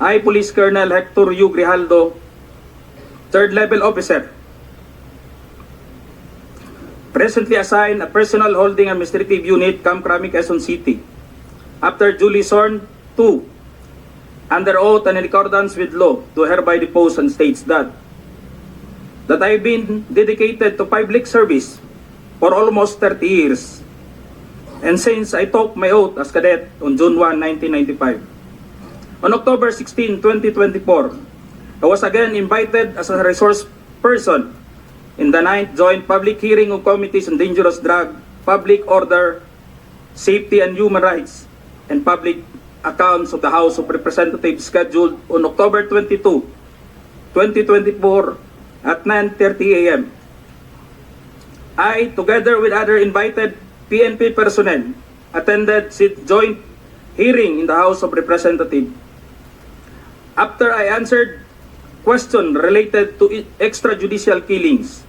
I, Police Colonel Hector U. Grijaldo, 3rd Level Officer, presently assigned a Personal Holding Administrative Unit, Camp Crame, Quezon City, after duly sworn to, under oath and in accordance with law, do hereby depose and states that I have been dedicated to public service for almost 30 years, and since I took my oath as cadet on June 1, 1995. On October 16, 2024, I was again invited as a resource person in the 9th Joint Public Hearing of Committees on Dangerous Drug, Public Order, Safety and Human Rights, and Public Accounts of the House of Representatives scheduled on October 22, 2024 at 9:30 a.m. I, together with other invited PNP personnel, attended the joint hearing in the House of Representatives. After I answered questions related to extrajudicial killings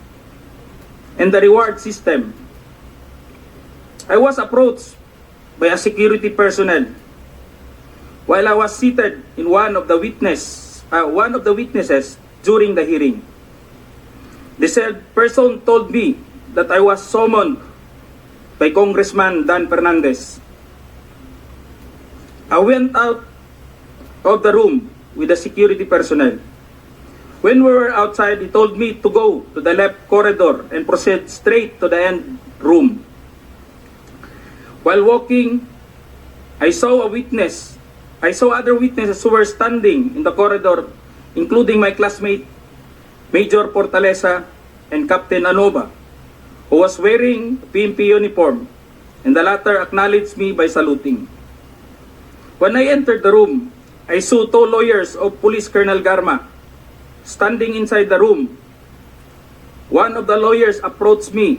and the reward system, I was approached by a security personnel while I was seated in one of the witnesses during the hearing. The said person told me that I was summoned by Congressman Dan Fernandez. I went out of the room with the security personnel. When we were outside, he told me to go to the left corridor and proceed straight to the end room. While walking, I saw other witnesses who were standing in the corridor, including my classmate, Major Portalesa and Captain Anova, who was wearing a PNP uniform, and the latter acknowledged me by saluting. When I entered the room, I saw 2 lawyers of Police Colonel Garma standing inside the room. One of the lawyers approached me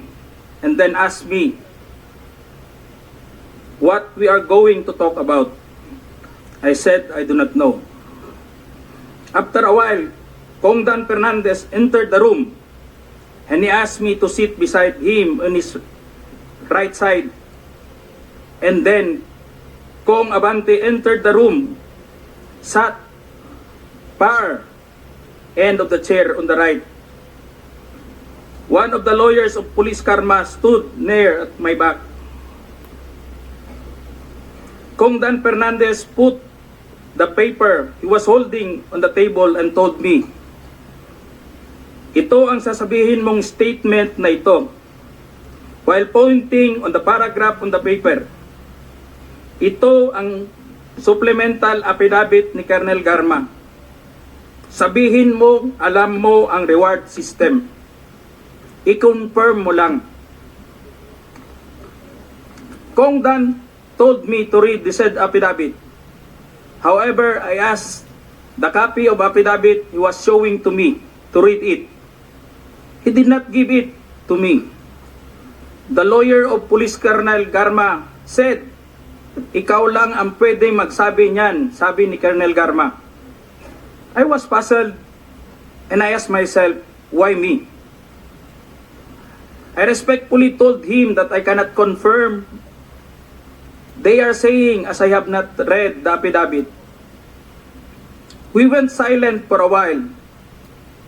and then asked me what we are going to talk about. I said I do not know. After a while, Kong Dan Fernandez entered the room and he asked me to sit beside him on his right side. And then Kong Abante entered the room, sat far end of the chair on the right. One of the lawyers of Police Karma stood near at my back. Kong Dan Fernandez put the paper he was holding on the table and told me, "Ito ang sasabihin mong statement na ito," while pointing on the paragraph on the paper. Ito ang supplemental affidavit ni Colonel Garma. Sabihin mo, alam mo ang reward system. I-confirm mo lang. Kong Dan told me to read the said affidavit. However, I asked the copy of affidavit he was showing to me to read it. He did not give it to me. The lawyer of Police Colonel Garma said, "Ikaw lang ang pwede magsabi niyan," sabi ni Colonel Garma. I was puzzled and I asked myself, why me? I respectfully told him that I cannot confirm. They are saying as I have not read the affidavit. We went silent for a while.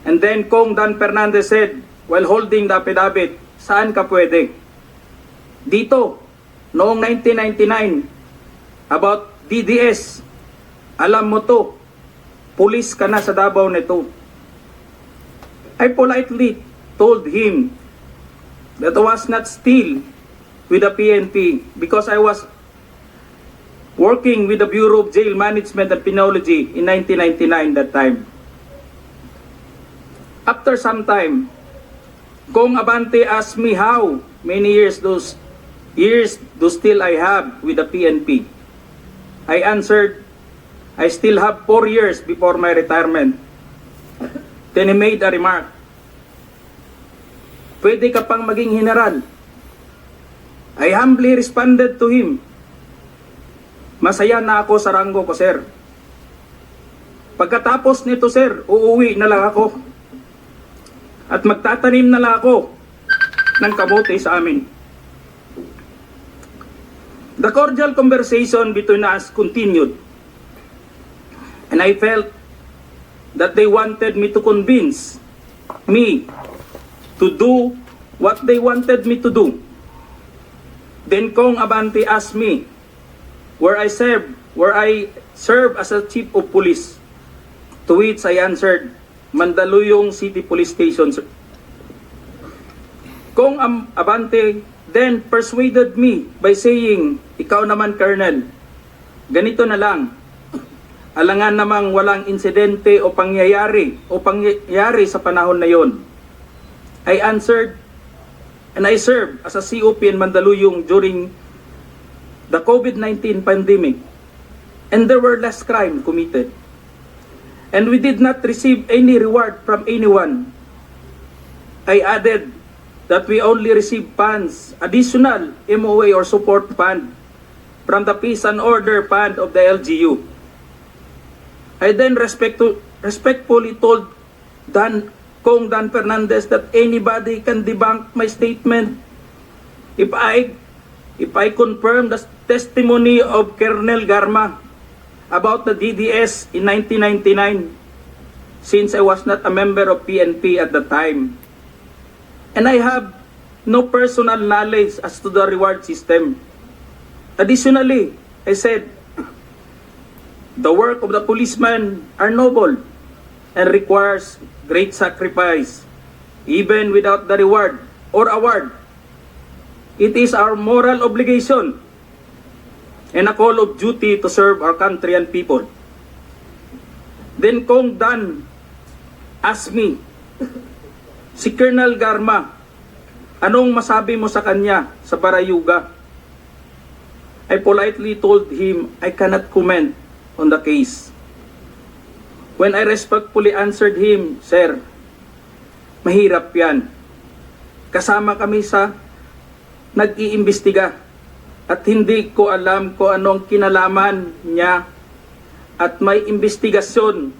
And then Kong Dan Fernandez said, while holding the affidavit, "Saan ka pwede?" "Dito, noong 1999, about DDS, alam mo to, pulis ka na sa Davao nito." I politely told him that I was not still with the PNP because I was working with the Bureau of Jail Management and Penology in 1999 that time. After some time, Kong Abante asked me how many years do still I have with the PNP. I answered, I still have 4 years before my retirement. Then he made a remark, "Pwede ka pang maging general." I humbly responded to him, "Masaya na ako sa ranggo ko, sir. Pagkatapos nito, sir, uuwi na lang ako at magtatanim na lang ako ng kamote sa amin." The cordial conversation between us continued. And I felt that they wanted me to convince me to do what they wanted me to do. Then Kong Abante asked me where I serve as a chief of police, to which I answered, Mandaluyong City Police Station. Kong Abante then persuaded me by saying, ikaw naman Colonel, ganito na lang, alangan namang walang insidente o pangyayari sa panahon na yon. I answered, and I served as a COP in Mandaluyong during the COVID-19 pandemic, and there were less crime committed. And we did not receive any reward from anyone. I added that we only received funds, additional MOA or support fund from the Peace and Order Fund of the LGU. I then respectfully told Kong Dan Fernandez that anybody can debunk my statement if I confirm the testimony of Colonel Garma about the DDS in 1999, since I was not a member of PNP at the time. And I have no personal knowledge as to the reward system. Additionally, I said, the work of the policeman are noble and requires great sacrifice, even without the reward or award. It is our moral obligation and a call of duty to serve our country and people. Then Kong Dan asked me, si Colonel Garma, anong masabi mo sa kanya sa Barayuga? I politely told him I cannot comment on the case. When I respectfully answered him, Sir, mahirap yan. Kasama kami sa nag-iimbestiga at hindi ko alam kung anong kinalaman niya at may investigasyon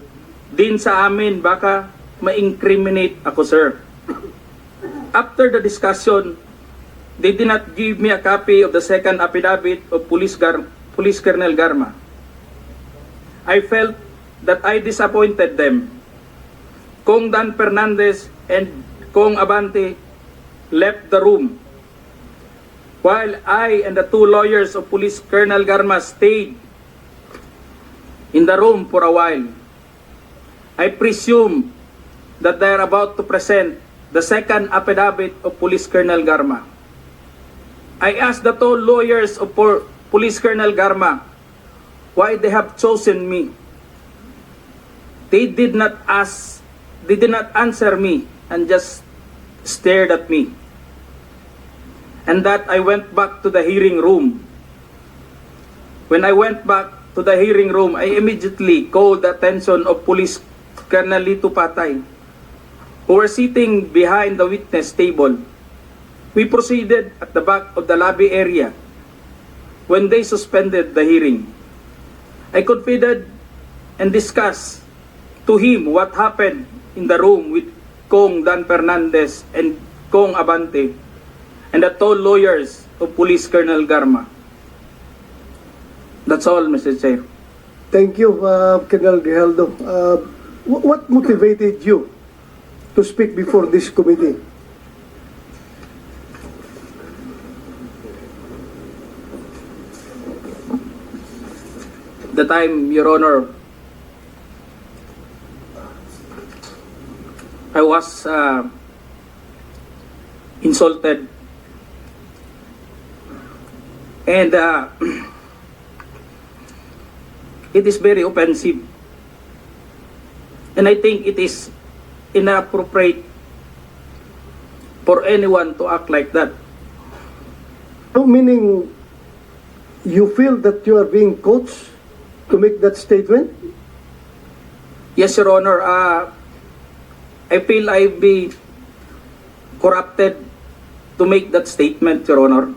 din sa amin, baka ma-incriminate ako, sir. After the discussion, they did not give me a copy of the second affidavit of Police Colonel Garma. I felt that I disappointed them. Kong Dan Fernandez and Kong Abante left the room, while I and the two lawyers of Police Colonel Garma stayed in the room for a while. I presume that they are about to present the second affidavit of Police Colonel Garma. I asked the two lawyers of Police Colonel Garma why they have chosen me. They did not answer me and just stared at me. And that I went back to the hearing room. When I went back to the hearing room, I immediately called the attention of Police Colonel Lito Patay, who were sitting behind the witness table. We proceeded at the back of the lobby area when they suspended the hearing. I confided and discussed to him what happened in the room with Kong Dan Fernandez and Kong Abante and the two lawyers of Police Colonel Garma. That's all, Mr. Chair. Thank you, Colonel Grijaldo. What motivated you to speak before this committee? The time, Your Honor, I was insulted and it is very offensive, and I think it is inappropriate for anyone to act like that. So meaning you feel that you are being coached to make that statement? Yes, Your Honor. I feel I've been corrupted to make that statement, Your Honor.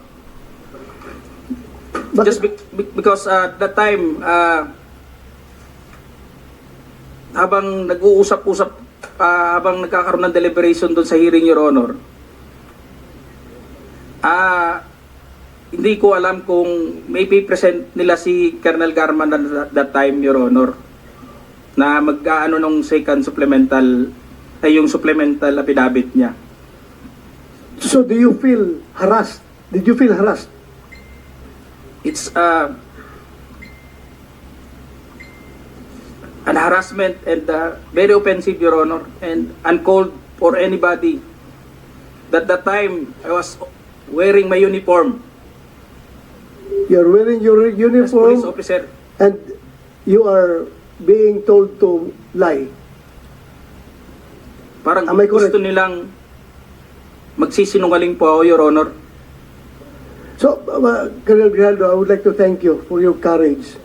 But Just because that time, habang nag-uusap-usap, habang nagkakaroon ng deliberation doon sa hearing, Your Honor, hindi ko alam kung may present nila si Colonel Garma that time, Your Honor. na mag-aano nung second supplemental ay yung supplemental affidavit niya. So do you feel harassed? Did you feel harassed? It's an harassment and very offensive, Your Honor, and uncalled for anybody. That time I was wearing my uniform You're wearing your as police uniform officer. and you are being told to lie. Parang Am I correct? gusto nilang magsisinungaling po ako, Your Honor. So, Colonel Grijaldo, I would like to thank you for your courage.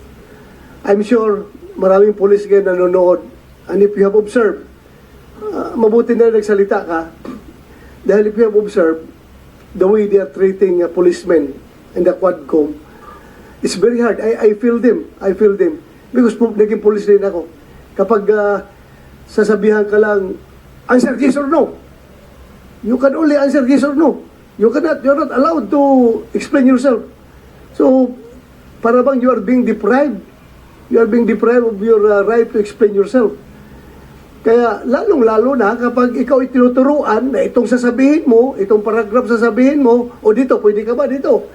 I'm sure maraming police ngayon nanonood, and if you have observed, mabuti na nagsalita ka, dahil if you have observed the way they are treating policemen in the Quadcom, it's very hard. I feel them. I feel them. Because naging police rin ako. Kapag sasabihan ka lang, answer yes or no. You can only answer yes or no. You're not allowed to explain yourself. So, para bang you are being deprived. You are being deprived of your right to explain yourself. Kaya lalong-lalo na kapag ikaw itinuturuan na itong sasabihin mo, itong paragraph sasabihin mo, o dito, pwede ka ba dito?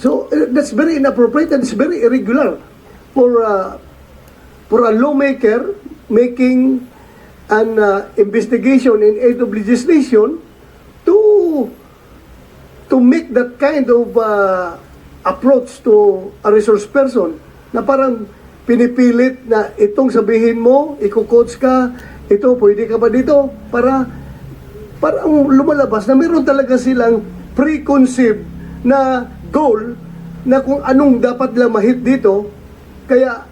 So, that's very inappropriate and it's very irregular for a lawmaker making an investigation in aid of legislation to make that kind of approach to a resource person na parang pinipilit na itong sabihin mo, iko-coach ka, ito, pwede ka ba dito? Para lumalabas na meron talaga silang preconceived na goal na kung anong dapat lang mahit dito, kaya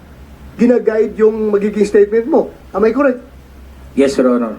ginaguide yung magiging statement mo. Am I correct? Yes, Your Honor.